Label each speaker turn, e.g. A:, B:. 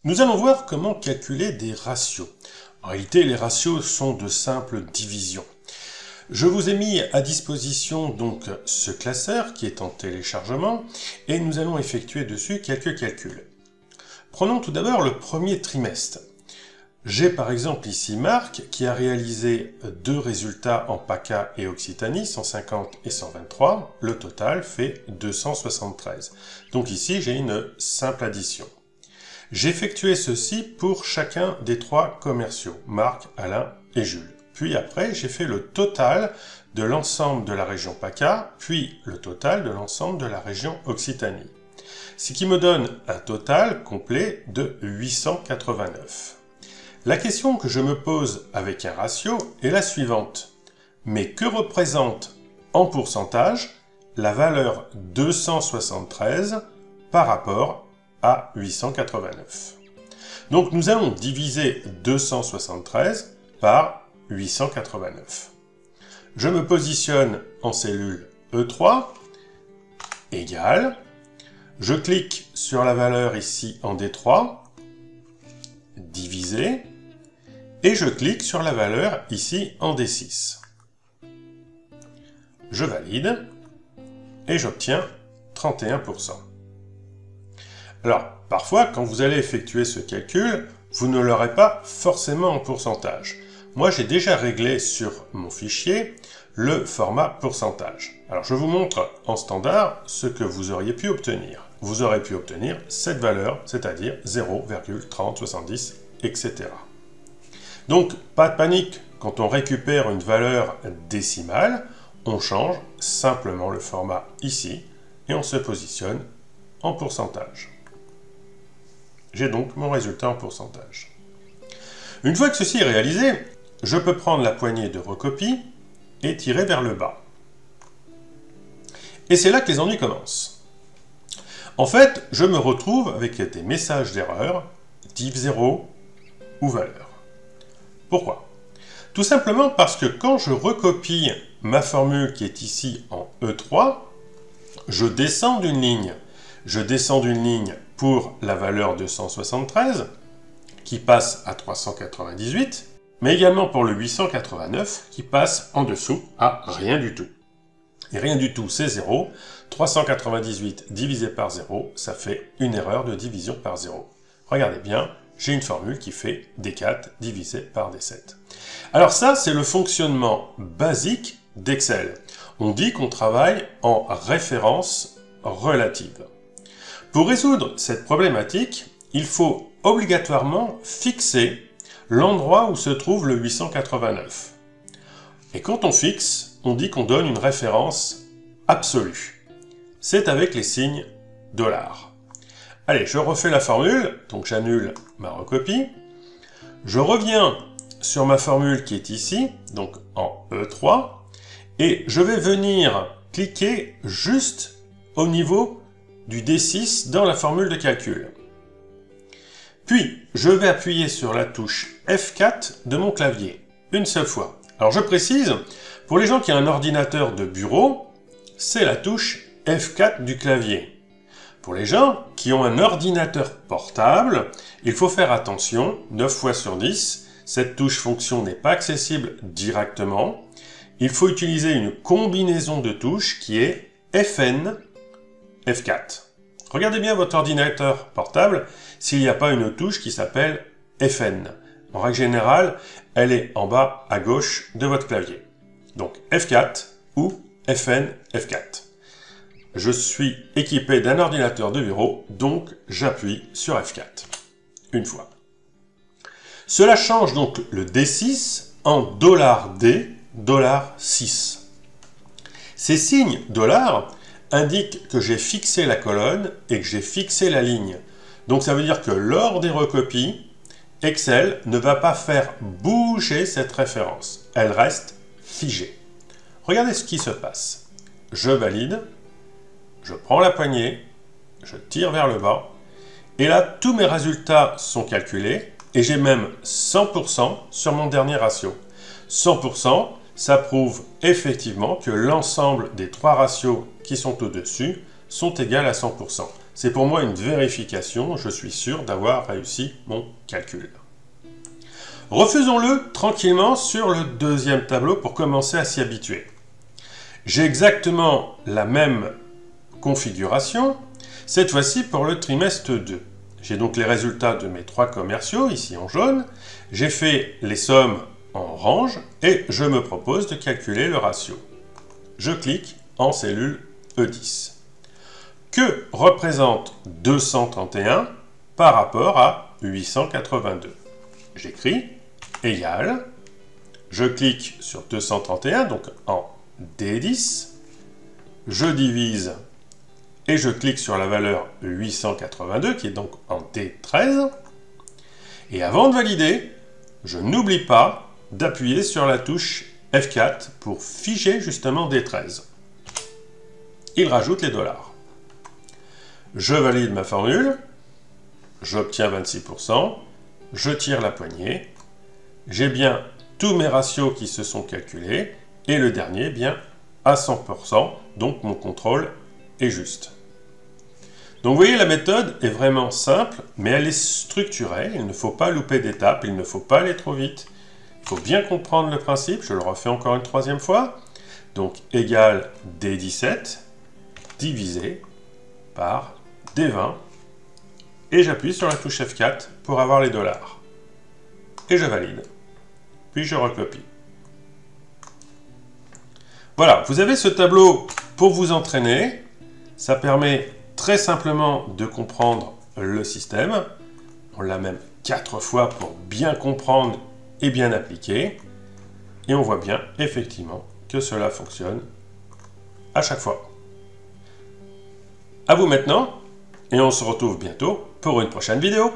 A: Nous allons voir comment calculer des ratios. En réalité, les ratios sont de simples divisions. Je vous ai mis à disposition donc ce classeur qui est en téléchargement et nous allons effectuer dessus quelques calculs. Prenons tout d'abord le premier trimestre. J'ai par exemple ici Marc qui a réalisé deux résultats en PACA et Occitanie, 150 et 123. Le total fait 273. Donc ici j'ai une simple addition. J'ai effectué ceci pour chacun des trois commerciaux, Marc, Alain et Jules. Puis après, j'ai fait le total de l'ensemble de la région PACA, puis le total de l'ensemble de la région Occitanie. Ce qui me donne un total complet de 889. La question que je me pose avec un ratio est la suivante. Mais que représente en pourcentage la valeur 273 par rapport à 889. Donc nous allons diviser 273 par 889. Je me positionne en cellule E3, égale. Je clique sur la valeur ici en D3, divisé, et je clique sur la valeur ici en D6. Je valide, et j'obtiens 31%. Alors, parfois, quand vous allez effectuer ce calcul, vous ne l'aurez pas forcément en pourcentage. Moi, j'ai déjà réglé sur mon fichier le format pourcentage. Alors, je vous montre en standard ce que vous auriez pu obtenir. Vous aurez pu obtenir cette valeur, c'est-à-dire 0,3070, etc. Donc, pas de panique, quand on récupère une valeur décimale, on change simplement le format ici et on se positionne en pourcentage. J'ai donc mon résultat en pourcentage. Une fois que ceci est réalisé, je peux prendre la poignée de recopie et tirer vers le bas. Et c'est là que les ennuis commencent. En fait, je me retrouve avec des messages d'erreur, div 0 ou valeur. Pourquoi? Tout simplement parce que quand je recopie ma formule qui est ici en E3, je descends d'une ligne. Je descends d'une ligne pour la valeur 273, qui passe à 398, mais également pour le 889, qui passe en dessous à rien du tout. Et rien du tout, c'est 0. 398 divisé par 0, ça fait une erreur de division par 0. Regardez bien, j'ai une formule qui fait D4 divisé par D7. Alors ça, c'est le fonctionnement basique d'Excel. On dit qu'on travaille en référence relative. Pour résoudre cette problématique, il faut obligatoirement fixer l'endroit où se trouve le 889. Et quand on fixe, on dit qu'on donne une référence absolue. C'est avec les signes $. Allez, je refais la formule, donc j'annule ma recopie. Je reviens sur ma formule qui est ici, donc en E3, et je vais venir cliquer juste au niveau du D6 dans la formule de calcul. Puis, je vais appuyer sur la touche F4 de mon clavier, une seule fois. Alors je précise, pour les gens qui ont un ordinateur de bureau, c'est la touche F4 du clavier. Pour les gens qui ont un ordinateur portable, il faut faire attention, 9 fois sur 10, cette touche fonction n'est pas accessible directement. Il faut utiliser une combinaison de touches qui est FN F4. Regardez bien votre ordinateur portable s'il n'y a pas une touche qui s'appelle FN. En règle générale, elle est en bas à gauche de votre clavier. Donc F4 ou FN F4. Je suis équipé d'un ordinateur de bureau, donc j'appuie sur F4. Une fois. Cela change donc le D6 en $D, $6. Ces signes $ indique que j'ai fixé la colonne et que j'ai fixé la ligne. Donc ça veut dire que lors des recopies, Excel ne va pas faire bouger cette référence. Elle reste figée. Regardez ce qui se passe. Je valide, je prends la poignée, je tire vers le bas, et là, tous mes résultats sont calculés, et j'ai même 100% sur mon dernier ratio. 100%, ça prouve effectivement que l'ensemble des trois ratios qui sont au-dessus sont égales à 100%. c'est pour moi une vérification, je suis sûr d'avoir réussi mon calcul. Refaisons-le tranquillement sur le deuxième tableau pour commencer à s'y habituer. J'ai exactement la même configuration, cette fois-ci pour le trimestre 2. J'ai donc les résultats de mes 3 commerciaux, ici en jaune. J'ai fait les sommes en orange et je me propose de calculer le ratio. Je clique en cellule E10. Que représente 231 par rapport à 882? J'écris égal, je clique sur 231, donc en D10, je divise et je clique sur la valeur 882 qui est donc en D13. Et avant de valider, je n'oublie pas d'appuyer sur la touche F4 pour figer justement D13. Il rajoute les dollars. Je valide ma formule, j'obtiens 26%, je tire la poignée, j'ai bien tous mes ratios qui se sont calculés et le dernier bien à 100%, donc mon contrôle est juste. Donc vous voyez, la méthode est vraiment simple, mais elle est structurée, il ne faut pas louper d'étapes, il ne faut pas aller trop vite. Il faut bien comprendre le principe, je le refais encore une troisième fois. Donc égal D17 divisé par D20 et j'appuie sur la touche F4 pour avoir les dollars. Et je valide. Puis je recopie. Voilà, vous avez ce tableau pour vous entraîner. Ça permet très simplement de comprendre le système. On l'a même 4 fois pour bien comprendre et bien appliquer. Et on voit bien effectivement que cela fonctionne à chaque fois. À vous maintenant, et on se retrouve bientôt pour une prochaine vidéo.